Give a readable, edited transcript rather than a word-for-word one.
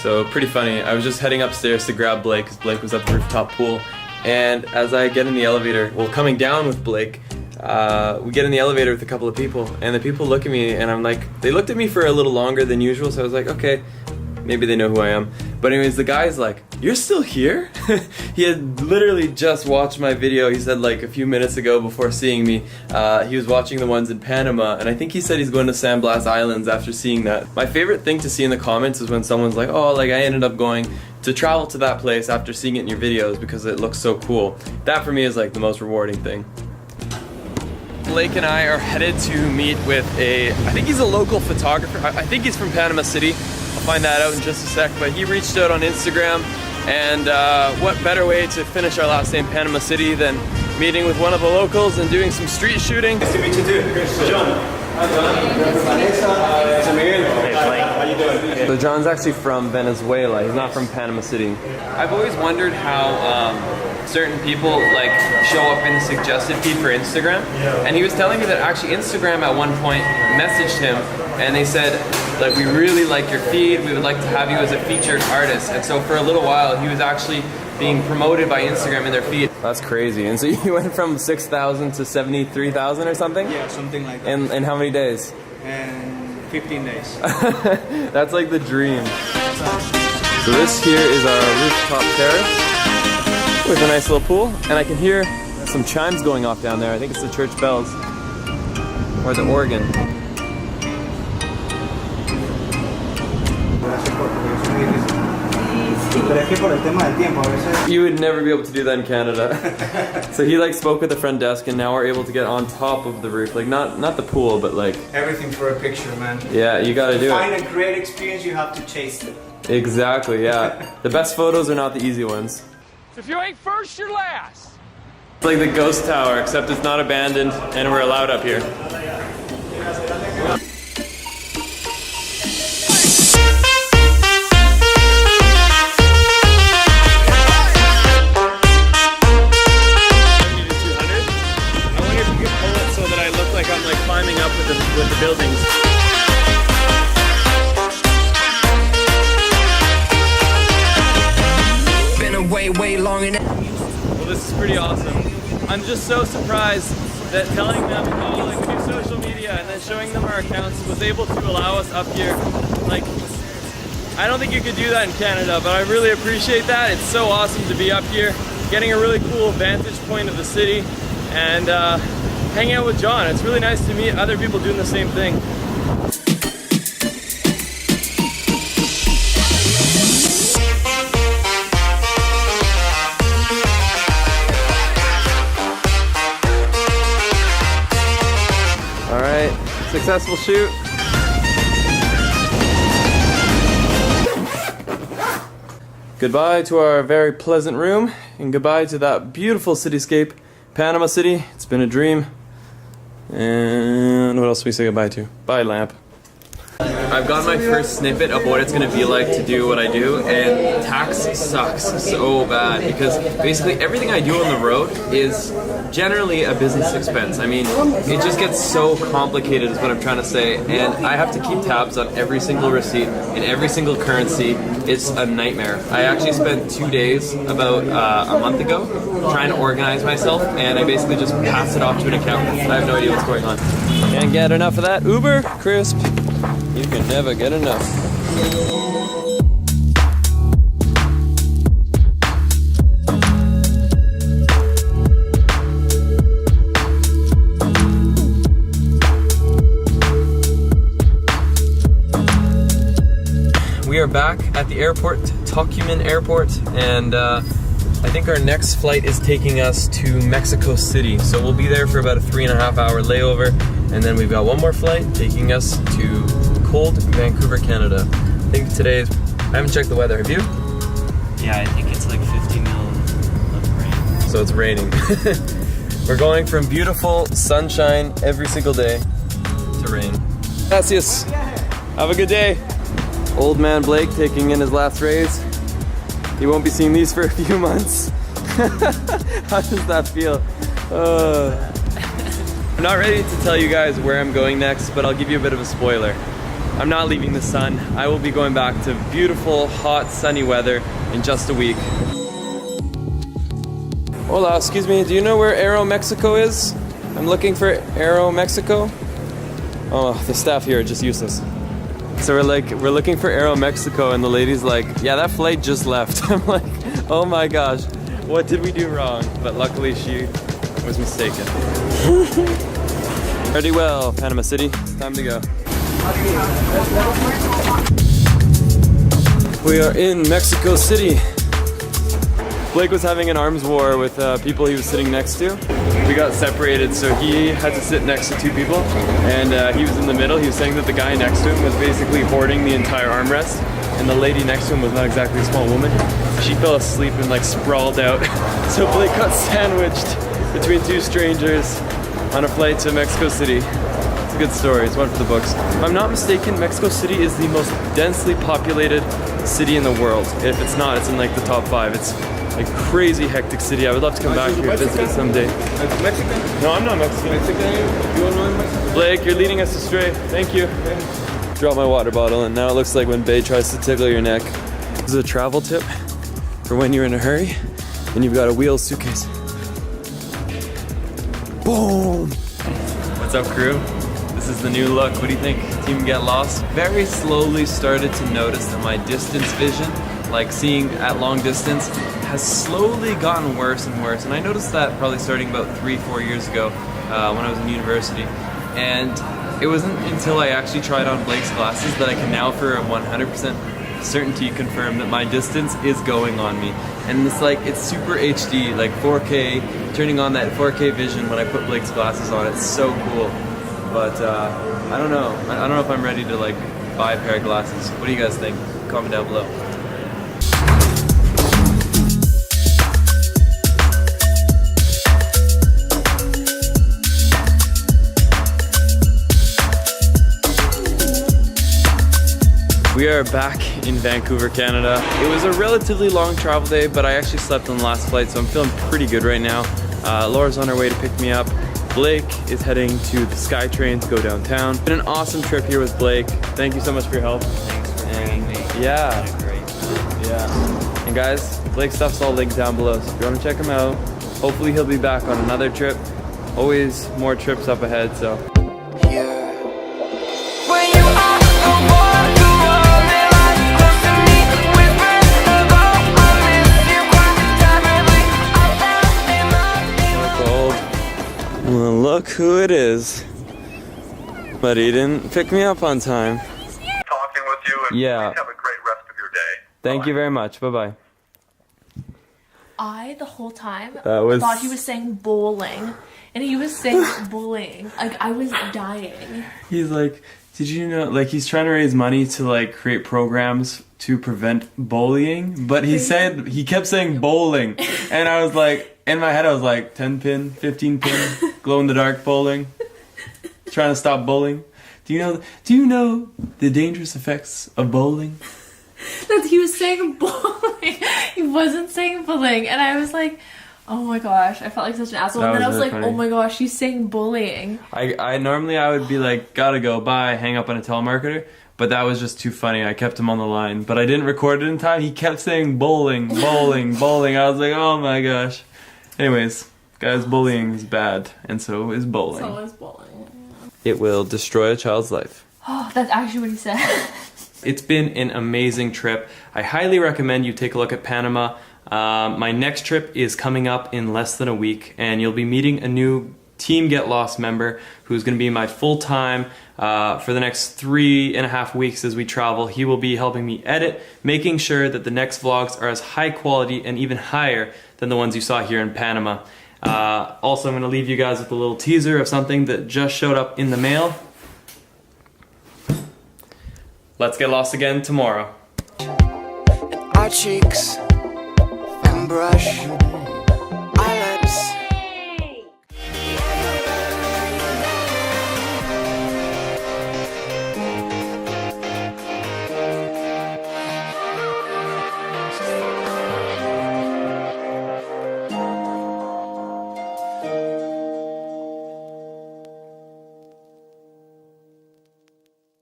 So pretty funny. I was just heading upstairs to grab Blake because Blake was at the rooftop pool. And as I get in the elevator, well, coming down with Blake, we get in the elevator with a couple of people, and the people look at me, and I'm like, they looked at me for a little longer than usual, so I was like, okay, maybe they know who I am. But anyways, the guy's like, you're still here? He had literally just watched my video, he said like a few minutes ago before seeing me. He was watching the ones in Panama, and I think he said he's going to San Blas Islands after seeing that. My favorite thing to see in the comments is when someone's like, oh, like I ended up going to travel to that place after seeing it in your videos because it looks so cool. That for me is like the most rewarding thing. Blake and I are headed to meet with I think he's a local photographer. I think he's from Panama City. I'll find that out in just a sec, but he reached out on Instagram, and what better way to finish our last day in Panama City than meeting with one of the locals and doing some street shooting. Nice to meet you too. John. Hi John. How you doing? So John's actually from Venezuela. He's not from Panama City. I've always wondered how certain people like show up in the suggested feed for Instagram, and he was telling me that actually Instagram at one point messaged him and they said like, we really like your feed, we would like to have you as a featured artist. And so for a little while he was actually being promoted by Instagram in their feed. That's crazy. And so you went from 6,000 to 73,000 or something? Yeah, something like that. In how many days? And 15 days. That's like the dream. So this here is our rooftop terrace with a nice little pool, and I can hear some chimes going off down there. I think it's the church bells or the organ. You would never be able to do that in Canada. So he like spoke with the front desk, and now we're able to get on top of the roof, like not the pool, but like everything for a picture, man. Yeah, you gotta do it. To find a great experience, you have to chase it. Exactly, yeah. The best photos are not the easy ones. If you ain't first, you're last. It's like the ghost tower, except it's not abandoned and we're allowed up here. Climbing up with the buildings. Been away way long enough. Well, this is pretty awesome. I'm just so surprised that telling them, oh, like, we do social media, and then showing them our accounts was able to allow us up here. Like, I don't think you could do that in Canada, but I really appreciate that. It's so awesome to be up here, getting a really cool vantage point of the city, and hanging out with John. It's really nice to meet other people doing the same thing. All right, successful shoot. Goodbye to our very pleasant room, and goodbye to that beautiful cityscape, Panama City. It's been a dream. And what else do we say goodbye to? Bye, lamp. I've got my first snippet of what it's going to be like to do what I do, and tax sucks so bad because basically everything I do on the road is generally a business expense. I mean, it just gets so complicated is what I'm trying to say, and I have to keep tabs on every single receipt in every single currency. It's a nightmare. I actually spent 2 days about a month ago trying to organize myself, and I basically just pass it off to an accountant. I have no idea what's going on. Can't get enough of that Uber crisp. You can never get enough. We are back at the airport, Tocumen Airport, and I think our next flight is taking us to Mexico City. So we'll be there for about a 3.5 hour layover, and then we've got one more flight taking us to cold Vancouver, Canada. I think today is, I haven't checked the weather, have you? Yeah, I think it's like 50 mil of rain. So it's raining. We're going from beautiful sunshine every single day to rain. Gracias. Have a good day. Old man Blake taking in his last raise. He won't be seeing these for a few months. How does that feel? I'm not ready to tell you guys where I'm going next, but I'll give you a bit of a spoiler. I'm not leaving the sun. I will be going back to beautiful, hot, sunny weather in just a week. Hola, excuse me, do you know where Aeromexico is? I'm looking for Aeromexico. Oh, the staff here are just useless. So we're looking for Aeromexico, and the lady's like, yeah, that flight just left. I'm like, oh my gosh, what did we do wrong? But luckily she was mistaken. Pretty well, Panama City, it's time to go. We are in Mexico City. Blake was having an arms war with people he was sitting next to. We got separated, so he had to sit next to two people, and he was in the middle. He was saying that the guy next to him was basically hoarding the entire armrest, and the lady next to him was not exactly a small woman. She fell asleep and like sprawled out. So Blake got sandwiched between two strangers on a flight to Mexico City. It's a good story, it's one for the books. If I'm not mistaken, Mexico City is the most densely populated city in the world. If it's not, it's in like the top 5. It's a crazy hectic city. I would love to come back here and visit it someday. Mexican? No, I'm not Mexican. Mexican? You don't know Mexican? Blake, you're leading us astray. Thank you. Drop my water bottle, and now it looks like when Bae tries to tickle your neck. This is a travel tip for when you're in a hurry and you've got a wheel suitcase. Boom! What's up, crew? This is the new look. What do you think? Team Get Lost? Very slowly started to notice that my distance vision, like seeing at long distance, has slowly gotten worse and worse. And I noticed that probably starting about 3-4 years ago when I was in university. And it wasn't until I actually tried on Blake's glasses that I can now for a 100% certainty confirm that my distance is going on me. And it's like, it's super HD, like 4K, turning on that 4K vision when I put Blake's glasses on. It's so cool. But I don't know. I don't know if I'm ready to like buy a pair of glasses. What do you guys think? Comment down below. We are back in Vancouver, Canada. It was a relatively long travel day, but I actually slept on the last flight, so I'm feeling pretty good right now. Laura's on her way to pick me up. Blake is heading to the SkyTrain to go downtown. Been an awesome trip here with Blake. Thank you so much for your help. Thanks for bringing me. Yeah. It's been a great time. Yeah. And guys, Blake's stuff's all linked down below, so if you want to check him out, hopefully he'll be back on another trip. Always more trips up ahead, so. Well, look who it is. But he didn't pick me up on time. Talking with you, and yeah. please have a great rest of your day. Thank you very much. Bye-bye. I, the whole time, was... thought he was saying bowling. And he was saying bullying. Like, I was dying. He's like, did you know, like, he's trying to raise money to, like, create programs to prevent bullying. But he kept saying bowling. And I was like, in my head, I was like, 10 pin, 15 pin, glow-in-the-dark bowling. Trying to stop bullying. Do you know the dangerous effects of bowling? That he was saying bowling. He wasn't saying bullying. And I was like, oh my gosh, I felt like such an asshole. And then I was really like, funny. oh my gosh, he's saying bullying. I normally I would be like, gotta go, bye, hang up on a telemarketer. But that was just too funny. I kept him on the line. But I didn't record it in time. He kept saying bowling, bowling, bowling. I was like, oh my gosh. Anyways, guys, bullying is bad. And so is bowling. So is bowling. It will destroy a child's life. Oh, that's actually what he said. It's been an amazing trip. I highly recommend you take a look at Panama. My next trip is coming up in less than a week, and you'll be meeting a new Team Get Lost member who's going to be my full-time for the next 3.5 weeks as we travel. He will be helping me edit, making sure that the next vlogs are as high quality and even higher than the ones you saw here in Panama. Also, I'm going to leave you guys with a little teaser of something that just showed up in the mail. Let's get lost again tomorrow. Our cheeks and brush